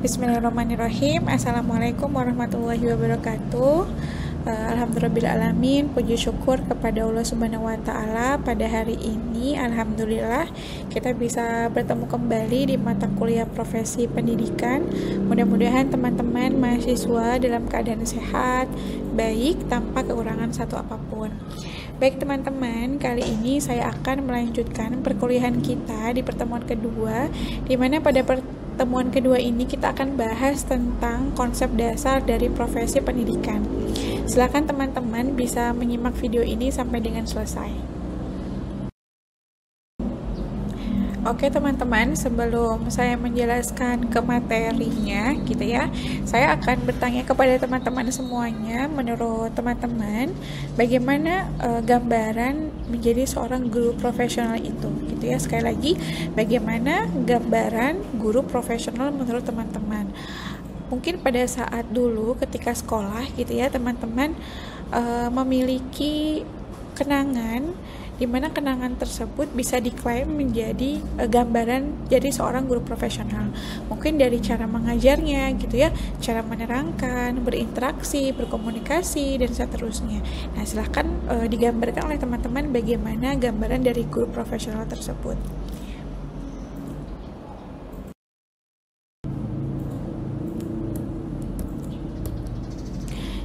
Bismillahirrahmanirrahim. Assalamualaikum warahmatullahi wabarakatuh. Alhamdulillahirrahmanirrahim. Puji syukur kepada Allah Subhanahu wa Ta'ala. Pada hari ini, alhamdulillah, kita bisa bertemu kembali di mata kuliah profesi pendidikan. Mudah-mudahan teman-teman mahasiswa dalam keadaan sehat, baik, tanpa kekurangan satu apapun. Baik teman-teman, kali ini saya akan melanjutkan perkuliahan kita di pertemuan kedua, di mana pada pertemuan kedua ini kita akan bahas tentang konsep dasar dari profesi pendidikan. Silakan teman-teman bisa menyimak video ini sampai dengan selesai. Oke teman-teman, sebelum saya menjelaskan ke materinya gitu ya, saya akan bertanya kepada teman-teman semuanya, menurut teman-teman bagaimana gambaran menjadi seorang guru profesional itu gitu ya. Sekali lagi, bagaimana gambaran guru profesional menurut teman-teman. Mungkin pada saat dulu ketika sekolah gitu ya, teman-teman memiliki kenangan di mana kenangan tersebut bisa diklaim menjadi gambaran jadi seorang guru profesional. Mungkin dari cara mengajarnya gitu ya, cara menerangkan, berinteraksi, berkomunikasi, dan seterusnya. Nah, silahkan digambarkan oleh teman-teman bagaimana gambaran dari guru profesional tersebut.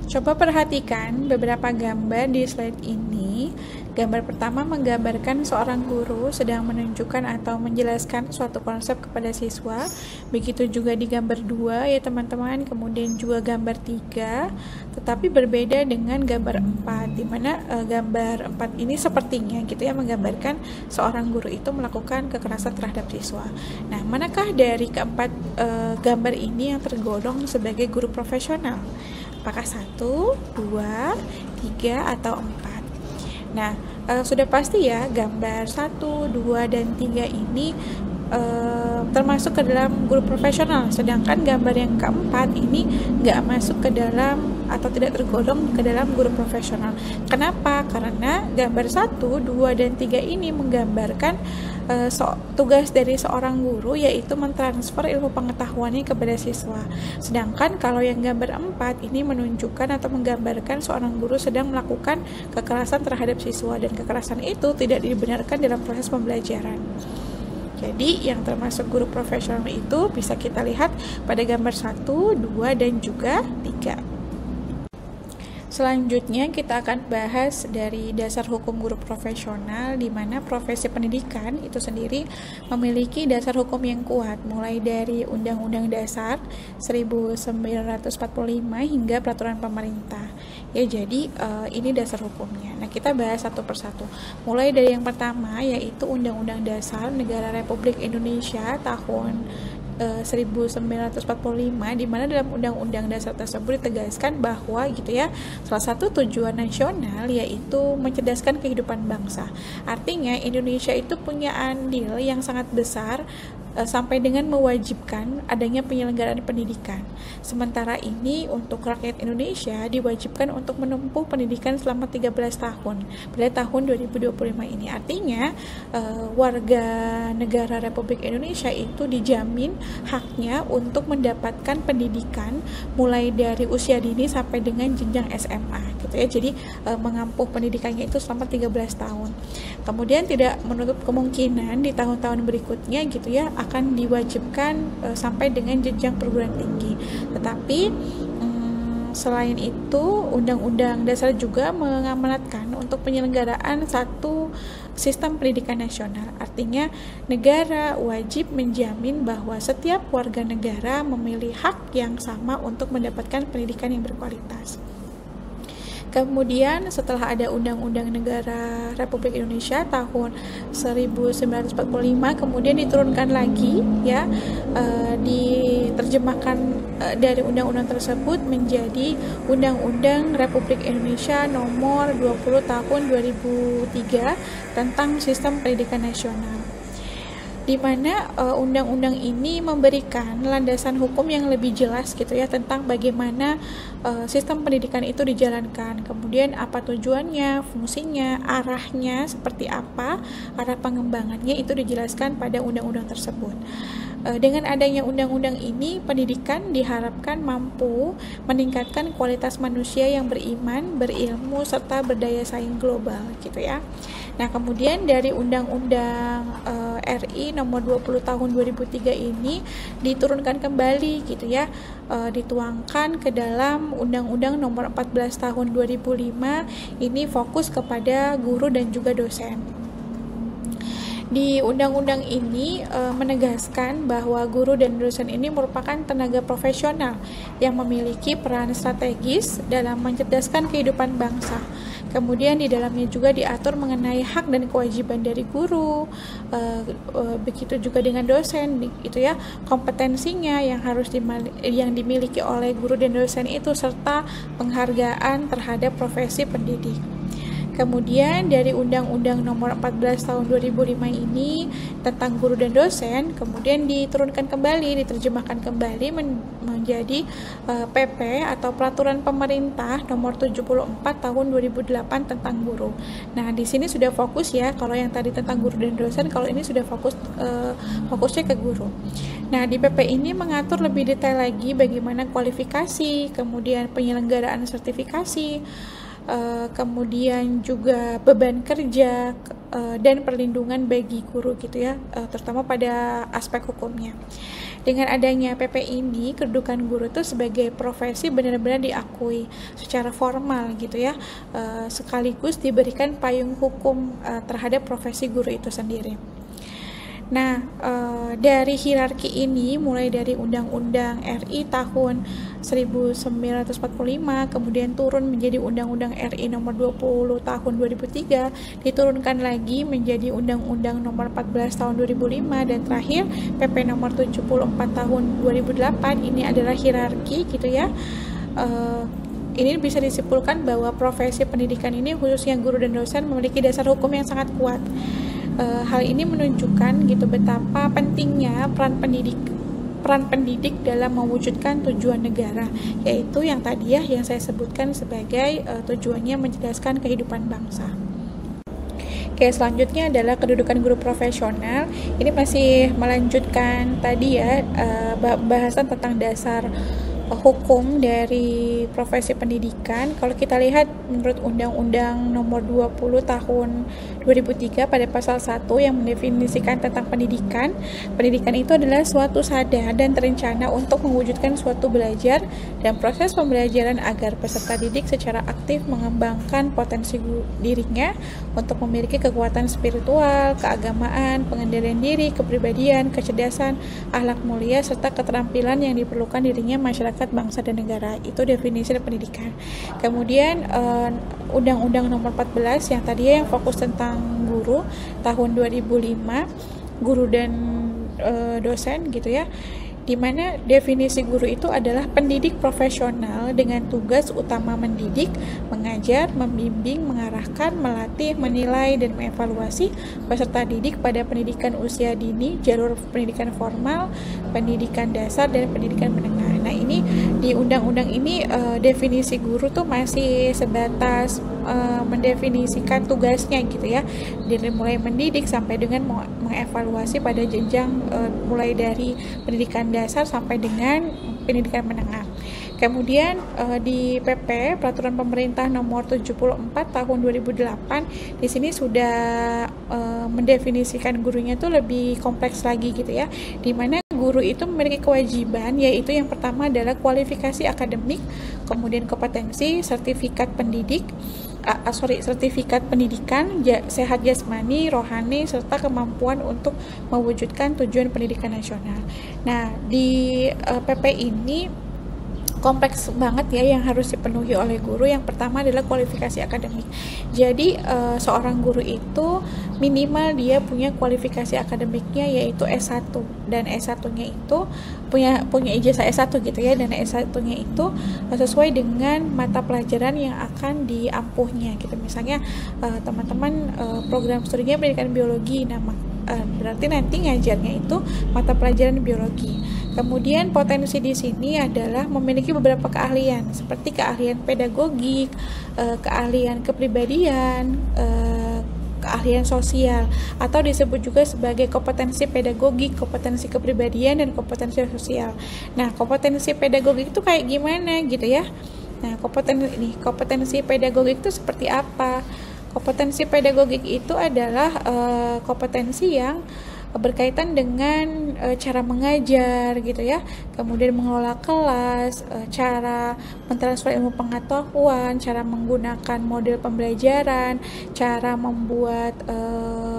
Coba perhatikan beberapa gambar di slide ini. Gambar pertama menggambarkan seorang guru sedang menunjukkan atau menjelaskan suatu konsep kepada siswa. Begitu juga di gambar 2 ya teman-teman, kemudian juga gambar 3, tetapi berbeda dengan gambar 4, di mana gambar 4 ini sepertinya gitu ya menggambarkan seorang guru itu melakukan kekerasan terhadap siswa. Nah, manakah dari keempat gambar ini yang tergolong sebagai guru profesional? Apakah 1, 2, 3, atau 4? Nah, sudah pasti ya gambar 1, 2, dan 3 ini termasuk ke dalam guru profesional, sedangkan gambar yang keempat ini nggak masuk ke dalam atau tidak tergolong ke dalam guru profesional. Kenapa? Karena gambar 1, 2, dan 3 ini menggambarkan tugas dari seorang guru, yaitu mentransfer ilmu pengetahuannya kepada siswa. Sedangkan kalau yang gambar 4 ini menunjukkan atau menggambarkan seorang guru sedang melakukan kekerasan terhadap siswa, dan kekerasan itu tidak dibenarkan dalam proses pembelajaran. Jadi yang termasuk guru profesional itu bisa kita lihat pada gambar 1, 2, dan juga 3. Selanjutnya kita akan bahas dari dasar hukum guru profesional, di mana profesi pendidikan itu sendiri memiliki dasar hukum yang kuat, mulai dari Undang-Undang Dasar 1945 hingga peraturan pemerintah. Ya, jadi ini dasar hukumnya. Nah, kita bahas satu persatu. Mulai dari yang pertama, yaitu Undang-Undang Dasar Negara Republik Indonesia tahun 1945, di mana dalam Undang-Undang Dasar tersebut ditegaskan bahwa gitu ya, salah satu tujuan nasional yaitu mencerdaskan kehidupan bangsa. Artinya Indonesia itu punya andil yang sangat besar sampai dengan mewajibkan adanya penyelenggaraan pendidikan. Sementara ini untuk rakyat Indonesia diwajibkan untuk menempuh pendidikan selama 13 tahun pada tahun 2025 ini. Artinya warga negara Republik Indonesia itu dijamin haknya untuk mendapatkan pendidikan mulai dari usia dini sampai dengan jenjang SMA gitu ya. Jadi mengampuh pendidikannya itu selama 13 tahun. Kemudian tidak menutup kemungkinan di tahun-tahun berikutnya gitu ya akan diwajibkan sampai dengan jenjang perguruan tinggi. Tetapi selain itu, Undang-Undang Dasar juga mengamanatkan untuk penyelenggaraan satu sistem pendidikan nasional. Artinya, negara wajib menjamin bahwa setiap warga negara memiliki hak yang sama untuk mendapatkan pendidikan yang berkualitas. Kemudian setelah ada Undang-Undang Negara Republik Indonesia tahun 1945, kemudian diturunkan lagi ya, diterjemahkan dari undang-undang tersebut menjadi Undang-Undang Republik Indonesia nomor 20 tahun 2003 tentang Sistem Pendidikan Nasional, di mana undang-undang ini memberikan landasan hukum yang lebih jelas gitu ya tentang bagaimana sistem pendidikan itu dijalankan, kemudian apa tujuannya, fungsinya, arahnya seperti apa, arah pengembangannya itu dijelaskan pada undang-undang tersebut. Dengan adanya undang-undang ini, pendidikan diharapkan mampu meningkatkan kualitas manusia yang beriman, berilmu, serta berdaya saing global gitu ya. Nah, kemudian dari Undang-Undang RI nomor 20 tahun 2003 ini diturunkan kembali gitu ya, dituangkan ke dalam Undang-Undang nomor 14 tahun 2005, ini fokus kepada guru dan juga dosen. Di undang-undang ini menegaskan bahwa guru dan dosen ini merupakan tenaga profesional yang memiliki peran strategis dalam mencerdaskan kehidupan bangsa. Kemudian di dalamnya juga diatur mengenai hak dan kewajiban dari guru, begitu juga dengan dosen, itu ya, kompetensinya yang dimiliki oleh guru dan dosen itu, serta penghargaan terhadap profesi pendidik. Kemudian dari Undang-Undang nomor 14 tahun 2005 ini tentang guru dan dosen kemudian diturunkan kembali, diterjemahkan kembali menjadi PP atau Peraturan Pemerintah nomor 74 tahun 2008 tentang guru. Nah, di sini sudah fokus ya, kalau yang tadi tentang guru dan dosen, kalau ini sudah fokusnya ke guru. Nah, di PP ini mengatur lebih detail lagi bagaimana kualifikasi, kemudian penyelenggaraan sertifikasi, kemudian juga beban kerja dan perlindungan bagi guru gitu ya, terutama pada aspek hukumnya. Dengan adanya PP ini, kedudukan guru itu sebagai profesi benar-benar diakui secara formal gitu ya, sekaligus diberikan payung hukum terhadap profesi guru itu sendiri. Nah, dari hierarki ini mulai dari Undang-Undang RI tahun 1945 kemudian turun menjadi Undang-Undang RI nomor 20 tahun 2003, diturunkan lagi menjadi Undang-Undang nomor 14 tahun 2005, dan terakhir PP nomor 74 tahun 2008. Ini adalah hierarki gitu ya. Ini bisa disimpulkan bahwa profesi pendidikan ini, khususnya guru dan dosen, memiliki dasar hukum yang sangat kuat. Hal ini menunjukkan gitu betapa pentingnya peran pendidik dalam mewujudkan tujuan negara, yaitu yang tadi ya yang saya sebutkan sebagai tujuannya mencerdaskan kehidupan bangsa. Oke, selanjutnya adalah kedudukan guru profesional. Ini masih melanjutkan tadi ya, bahasan tentang dasar hukum dari profesi pendidikan. Kalau kita lihat menurut Undang-Undang nomor 20 tahun 2003 pada pasal 1 yang mendefinisikan tentang pendidikan itu adalah suatu sadar dan terencana untuk mewujudkan suatu belajar dan proses pembelajaran agar peserta didik secara aktif mengembangkan potensi dirinya untuk memiliki kekuatan spiritual, keagamaan, pengendalian diri, kepribadian, kecerdasan, akhlak mulia, serta keterampilan yang diperlukan dirinya masyarakat bangsa dan negara. Itu definisi pendidikan. Kemudian Undang-Undang nomor 14 yang tadi yang fokus tentang guru tahun 2005, guru dan dosen gitu ya, di mana definisi guru itu adalah pendidik profesional dengan tugas utama mendidik, mengajar, membimbing, mengarahkan, melatih, menilai, dan mengevaluasi peserta didik pada pendidikan usia dini, jalur pendidikan formal, pendidikan dasar, dan pendidikan menengah. Nah, ini di undang-undang ini definisi guru tuh masih sebatas mendefinisikan tugasnya gitu ya, dari mulai mendidik sampai dengan mengevaluasi pada jenjang mulai dari pendidikan dasar sampai dengan pendidikan menengah. Kemudian di PP Peraturan Pemerintah nomor 74 tahun 2008 di sini sudah mendefinisikan gurunya itu lebih kompleks lagi gitu ya, di mana guru itu memiliki kewajiban, yaitu yang pertama adalah kualifikasi akademik, kemudian kompetensi, sertifikat pendidikan, sehat jasmani, rohani, serta kemampuan untuk mewujudkan tujuan pendidikan nasional. Nah, di PP ini kompleks banget ya yang harus dipenuhi oleh guru. Yang pertama adalah kualifikasi akademik. Jadi seorang guru itu minimal dia punya kualifikasi akademiknya yaitu S1, dan S1-nya itu punya ijazah S1 gitu ya, dan S1-nya itu sesuai dengan mata pelajaran yang akan diampuhnya gitu. Misalnya teman-teman program studinya pendidikan biologi, berarti nanti ngajarnya itu mata pelajaran biologi. Kemudian potensi di sini adalah memiliki beberapa keahlian seperti keahlian pedagogik, keahlian kepribadian, keahlian sosial, atau disebut juga sebagai kompetensi pedagogik, kompetensi kepribadian, dan kompetensi sosial. Nah, kompetensi pedagogik itu kayak gimana gitu ya? Nah, kompetensi pedagogik itu seperti apa? Kompetensi pedagogik itu adalah kompetensi yang berkaitan dengan cara mengajar gitu ya, kemudian mengelola kelas, cara mentransfer ilmu pengetahuan, cara menggunakan model pembelajaran, cara membuat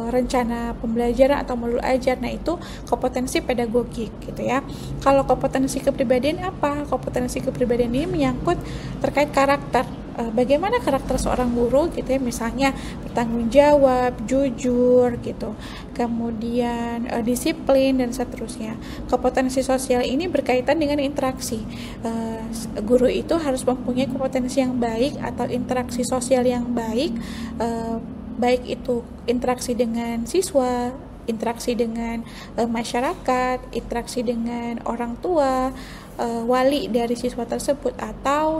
rencana pembelajaran atau modul ajar. Nah, itu kompetensi pedagogik gitu ya. Kalau kompetensi kepribadian apa? Kompetensi kepribadian ini menyangkut terkait karakter. Bagaimana karakter seorang guru gitu ya, misalnya bertanggung jawab, jujur gitu, kemudian disiplin, dan seterusnya. Kompetensi sosial ini berkaitan dengan interaksi. Guru itu harus mempunyai kompetensi yang baik atau interaksi sosial yang baik, baik itu interaksi dengan siswa, interaksi dengan masyarakat, interaksi dengan orang tua, wali dari siswa tersebut, atau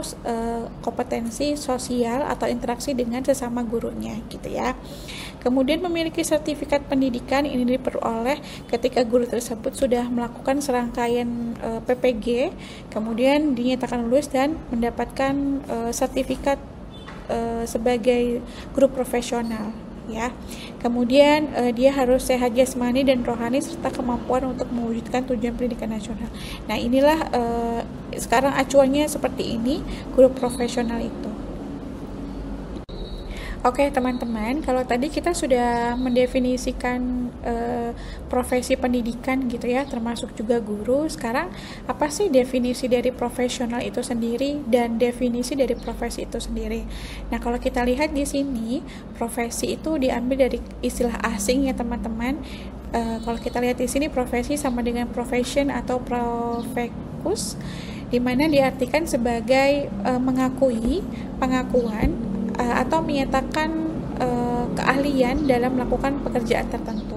kompetensi sosial atau interaksi dengan sesama gurunya gitu ya. Kemudian memiliki sertifikat pendidikan ini diperoleh ketika guru tersebut sudah melakukan serangkaian PPG, kemudian dinyatakan lulus dan mendapatkan sertifikat sebagai guru profesional ya. Kemudian dia harus sehat jasmani dan rohani serta kemampuan untuk mewujudkan tujuan pendidikan nasional. Nah, inilah sekarang acuannya seperti ini, guru profesional itu. Oke teman-teman, kalau tadi kita sudah mendefinisikan profesi pendidikan gitu ya, termasuk juga guru. Sekarang apa sih definisi dari profesional itu sendiri dan definisi dari profesi itu sendiri? Nah, kalau kita lihat di sini, profesi itu diambil dari istilah asing ya teman-teman. Kalau kita lihat di sini, profesi sama dengan profession atau profekus, di mana diartikan sebagai mengakui, pengakuan, atau menyatakan keahlian dalam melakukan pekerjaan tertentu.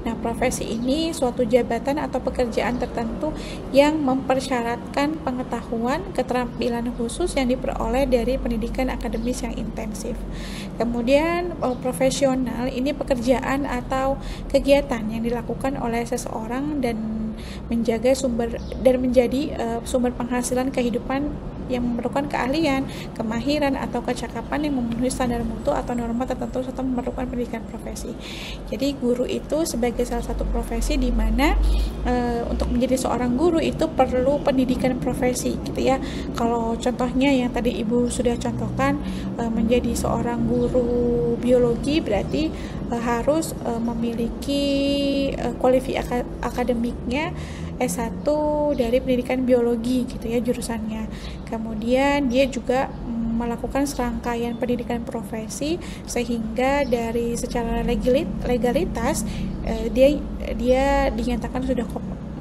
Nah, profesi ini suatu jabatan atau pekerjaan tertentu yang mempersyaratkan pengetahuan, keterampilan khusus yang diperoleh dari pendidikan akademis yang intensif. Kemudian profesional ini pekerjaan atau kegiatan yang dilakukan oleh seseorang dan menjadi sumber penghasilan kehidupan yang memerlukan keahlian, kemahiran, atau kecakapan yang memenuhi standar mutu atau norma tertentu serta memerlukan pendidikan profesi. Jadi guru itu sebagai salah satu profesi di mana untuk menjadi seorang guru itu perlu pendidikan profesi gitu ya. Kalau contohnya yang tadi Ibu sudah contohkan, menjadi seorang guru biologi berarti harus memiliki kualifikasi akademiknya S1 dari pendidikan biologi gitu ya jurusannya. Kemudian dia juga melakukan serangkaian pendidikan profesi sehingga dari secara legalitas dia dinyatakan sudah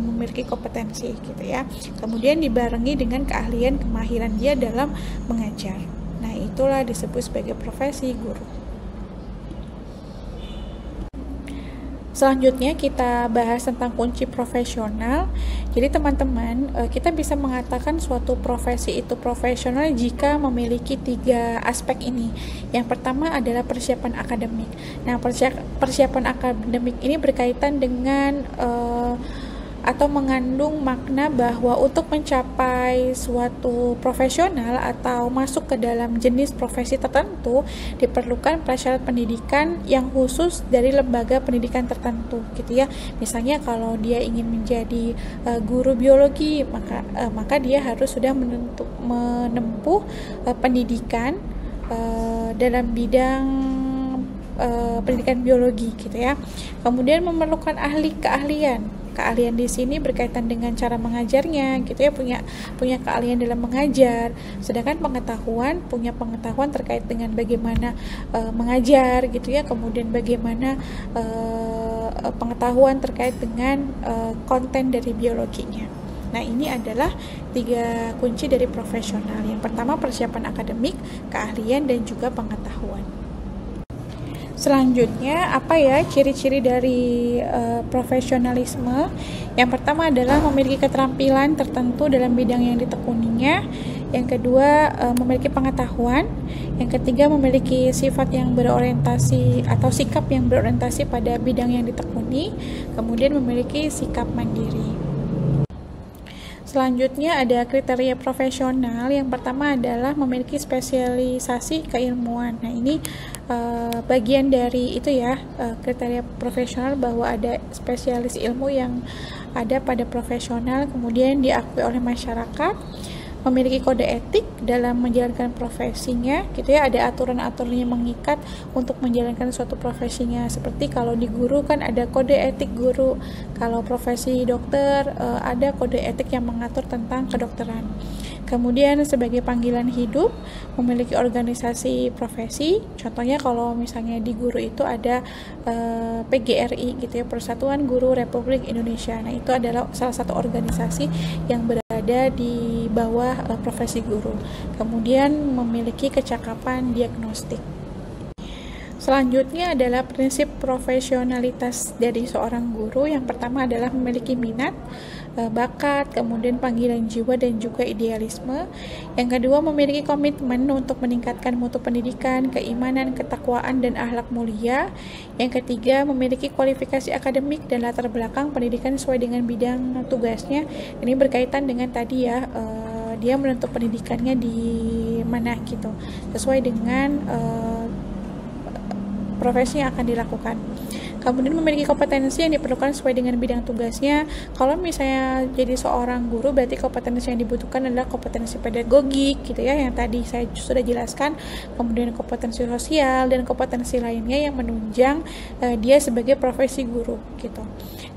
memiliki kompetensi gitu ya. Kemudian dibarengi dengan keahlian, kemahiran dia dalam mengajar. Nah, itulah disebut sebagai profesi guru. Selanjutnya kita bahas tentang kunci profesional. Jadi teman-teman, kita bisa mengatakan suatu profesi itu profesional jika memiliki 3 aspek ini. Yang pertama adalah persiapan akademik. Nah, persiapan akademik ini berkaitan dengan atau mengandung makna bahwa untuk mencapai suatu profesional atau masuk ke dalam jenis profesi tertentu diperlukan prasyarat pendidikan yang khusus dari lembaga pendidikan tertentu gitu ya. Misalnya kalau dia ingin menjadi guru biologi, maka dia harus sudah menempuh pendidikan dalam bidang pendidikan biologi gitu ya. Kemudian memerlukan keahlian. Keahlian di sini berkaitan dengan cara mengajarnya gitu ya, punya keahlian dalam mengajar. Sedangkan punya pengetahuan terkait dengan bagaimana mengajar gitu ya. Kemudian bagaimana pengetahuan terkait dengan konten dari biologinya. Nah, ini adalah 3 kunci dari profesional. Yang pertama persiapan akademik, keahlian, dan juga pengetahuan. Selanjutnya, apa ya ciri-ciri dari profesionalisme? Yang pertama adalah memiliki keterampilan tertentu dalam bidang yang ditekuninya. Yang kedua, memiliki pengetahuan. Yang ketiga, memiliki sifat yang berorientasi atau sikap yang berorientasi pada bidang yang ditekuni. Kemudian memiliki sikap mandiri. Selanjutnya ada kriteria profesional. Yang pertama adalah memiliki spesialisasi keilmuan. Nah, ini bagian dari itu ya, kriteria profesional, bahwa ada spesialis ilmu yang ada pada profesional, kemudian diakui oleh masyarakat, memiliki kode etik dalam menjalankan profesinya gitu ya, ada aturan-aturan yang mengikat untuk menjalankan suatu profesinya, seperti kalau di guru kan ada kode etik guru, kalau profesi dokter ada kode etik yang mengatur tentang kedokteran. Kemudian sebagai panggilan hidup, memiliki organisasi profesi, contohnya kalau misalnya di guru itu ada PGRI gitu ya, Persatuan Guru Republik Indonesia. Nah, itu adalah salah satu organisasi yang berada di bawah profesi guru. Kemudian memiliki kecakapan diagnostik. Selanjutnya adalah prinsip profesionalitas dari seorang guru. Yang pertama adalah memiliki minat, bakat, kemudian panggilan jiwa dan juga idealisme. Yang kedua, memiliki komitmen untuk meningkatkan mutu pendidikan, keimanan, ketakwaan, dan akhlak mulia. Yang ketiga, memiliki kualifikasi akademik dan latar belakang pendidikan sesuai dengan bidang tugasnya. Ini berkaitan dengan tadi ya, dia menentukan pendidikannya di mana gitu, sesuai dengan profesi yang akan dilakukan. Kemudian memiliki kompetensi yang diperlukan sesuai dengan bidang tugasnya. Kalau misalnya jadi seorang guru, berarti kompetensi yang dibutuhkan adalah kompetensi pedagogik gitu ya, yang tadi saya sudah jelaskan. Kemudian kompetensi sosial dan kompetensi lainnya yang menunjang dia sebagai profesi guru gitu.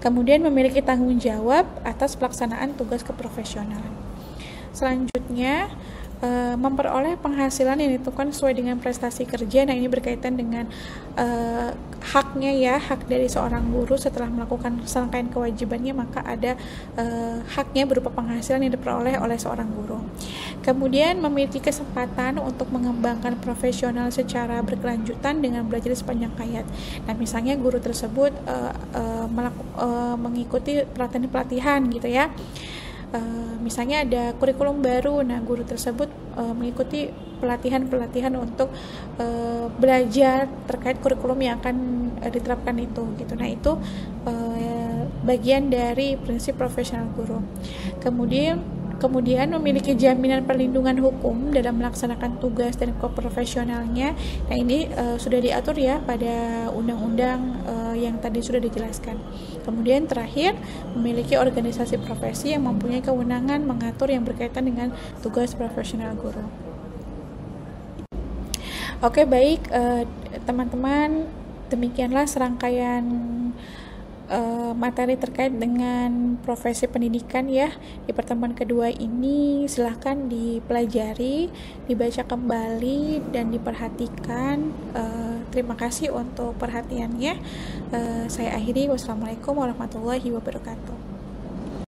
Kemudian memiliki tanggung jawab atas pelaksanaan tugas keprofesionalan. Selanjutnya, memperoleh penghasilan yang ditentukan sesuai dengan prestasi kerja. Nah, ini berkaitan dengan haknya ya, hak dari seorang guru setelah melakukan serangkaian kewajibannya, maka ada haknya berupa penghasilan yang diperoleh oleh seorang guru. Kemudian memiliki kesempatan untuk mengembangkan profesional secara berkelanjutan dengan belajar sepanjang hayat. Nah, misalnya guru tersebut mengikuti pelatihan gitu ya. Misalnya ada kurikulum baru, nah guru tersebut mengikuti pelatihan untuk belajar terkait kurikulum yang akan diterapkan itu gitu. Nah, itu bagian dari prinsip profesional guru. Kemudian memiliki jaminan perlindungan hukum dalam melaksanakan tugas dan keprofesionalnya. Nah, ini sudah diatur ya pada undang-undang yang tadi sudah dijelaskan. Kemudian terakhir, memiliki organisasi profesi yang mempunyai kewenangan mengatur yang berkaitan dengan tugas profesional guru. Oke, baik teman-teman, demikianlah serangkaian materi terkait dengan profesi pendidikan ya. Di pertemuan kedua ini silahkan dipelajari, dibaca kembali, dan diperhatikan. Terima kasih untuk perhatiannya. Saya akhiri. Wassalamualaikum warahmatullahi wabarakatuh.